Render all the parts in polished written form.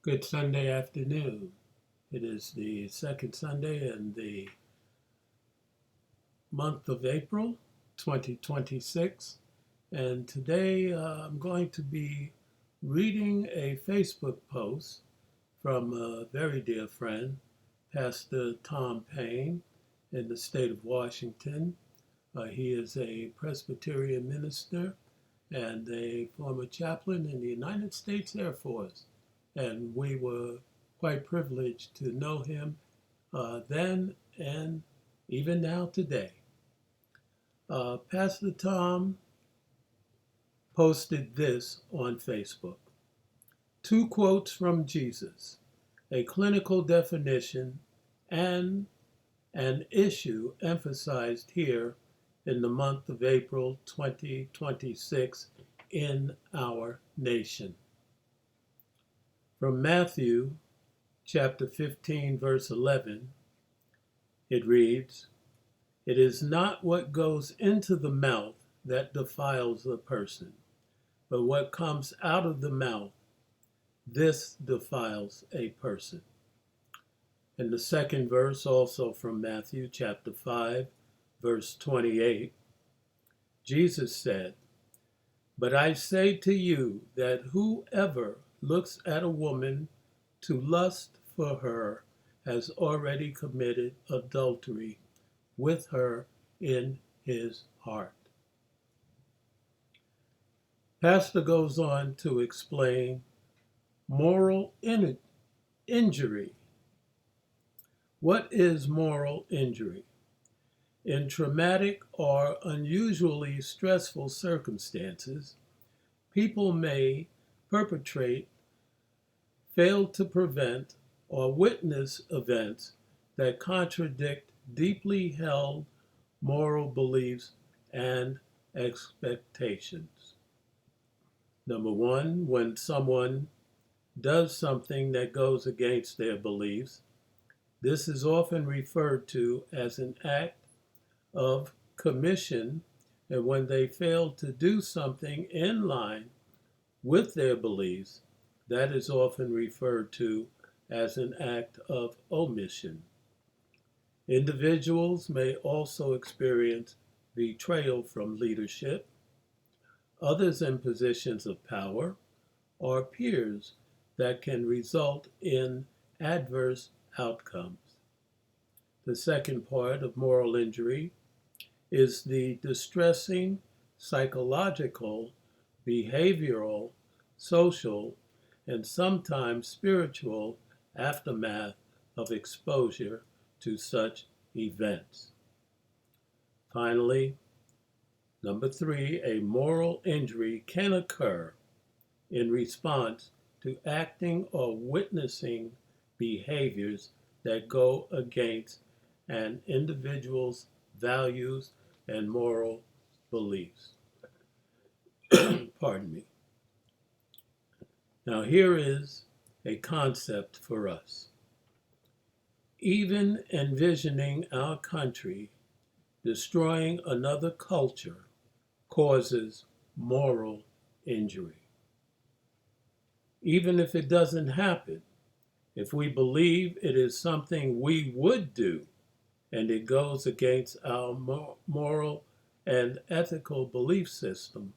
Good Sunday afternoon. It is the second Sunday in the month of April 2026, and today I'm going to be reading a Facebook post from a very dear friend, Pastor Tom Paine, in the state of Washington. He is a Presbyterian minister and a former chaplain in the United States Air Force, and we were quite privileged to know him then and even now today. Pastor Tom posted this on Facebook. Two quotes from Jesus, a clinical definition, and an issue emphasized here in the month of April 2026 in our nation. From Matthew chapter 15, verse 11, it reads, "It is not what goes into the mouth that defiles a person, but what comes out of the mouth, this defiles a person." In the second verse, also from Matthew chapter 5, verse 28, Jesus said, "But I say to you that whoever looks at a woman to lust for her has already committed adultery with her in his heart." Pastor goes on to explain moral injury. What is moral injury? In traumatic or unusually stressful circumstances, people may perpetrate, fail to prevent, or witness events that contradict deeply held moral beliefs and expectations. Number one, when someone does something that goes against their beliefs, this is often referred to as an act of commission, and when they fail to do something in line with their beliefs, that is often referred to as an act of omission. Individuals may also experience betrayal from leadership, others in positions of power, or peers that can result in adverse outcomes. The second part of moral injury is the distressing psychological, behavioral, social, and sometimes spiritual aftermath of exposure to such events. Finally, number three, a moral injury can occur in response to acting or witnessing behaviors that go against an individual's values and moral beliefs. Pardon me. Now, here is a concept for us. Even envisioning our country destroying another culture causes moral injury. Even if it doesn't happen, if we believe it is something we would do and it goes against our moral and ethical belief system,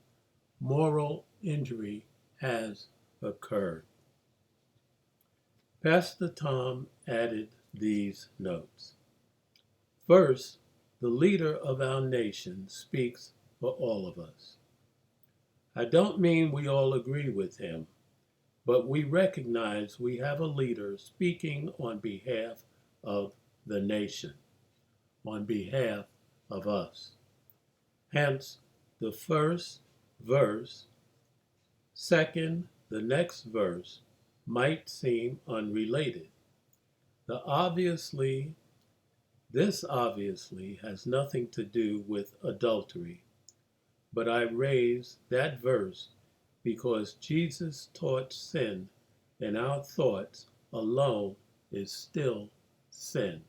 moral injury has occurred. Pastor Tom added these notes. First, the leader of our nation speaks for all of us. I don't mean we all agree with him, but we recognize we have a leader speaking on behalf of the nation, on behalf of us. Hence, the first verse, second, the next verse might seem unrelated. This obviously has nothing to do with adultery, but I raise that verse because Jesus taught sin, and our thoughts alone is still sin.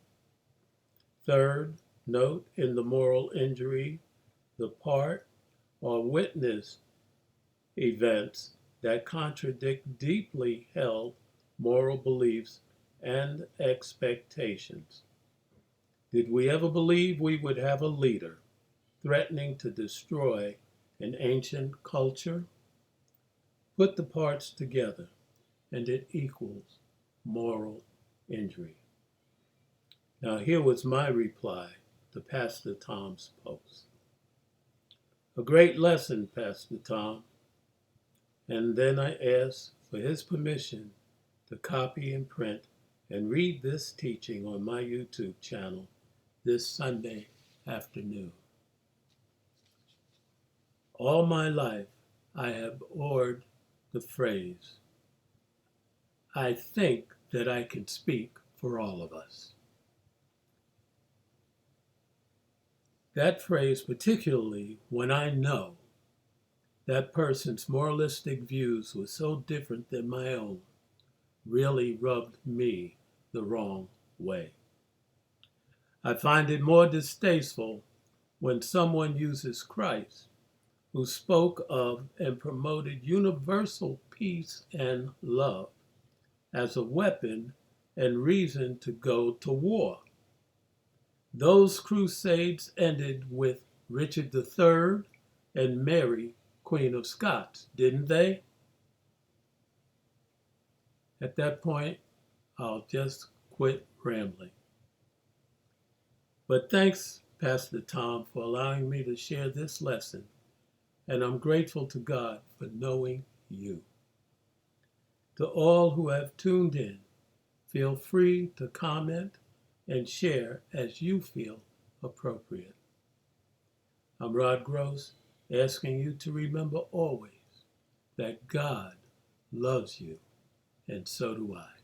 Third, note in the moral injury, the part or witness events that contradict deeply held moral beliefs, and expectations. Did we ever believe we would have a leader threatening to destroy an ancient culture? Put the parts together, and it equals moral injury. Now, here was my reply to Pastor Tom's post. A great lesson, Pastor Tom. And then I asked for his permission to copy and print and read this teaching on my YouTube channel this Sunday afternoon. All my life, I have heard the phrase, I think that I can speak for all of us. That phrase, particularly when I know that person's moralistic views were so different than my own, really rubbed me the wrong way. I find it more distasteful when someone uses Christ, who spoke of and promoted universal peace and love, as a weapon and reason to go to war. Those crusades ended with Richard III and Mary, Queen of Scots, didn't they? At that point, I'll just quit rambling. But thanks, Pastor Tom, for allowing me to share this lesson, and I'm grateful to God for knowing you. To all who have tuned in, feel free to comment and share as you feel appropriate. I'm Rod Gross, asking you to remember always that God loves you, and so do I.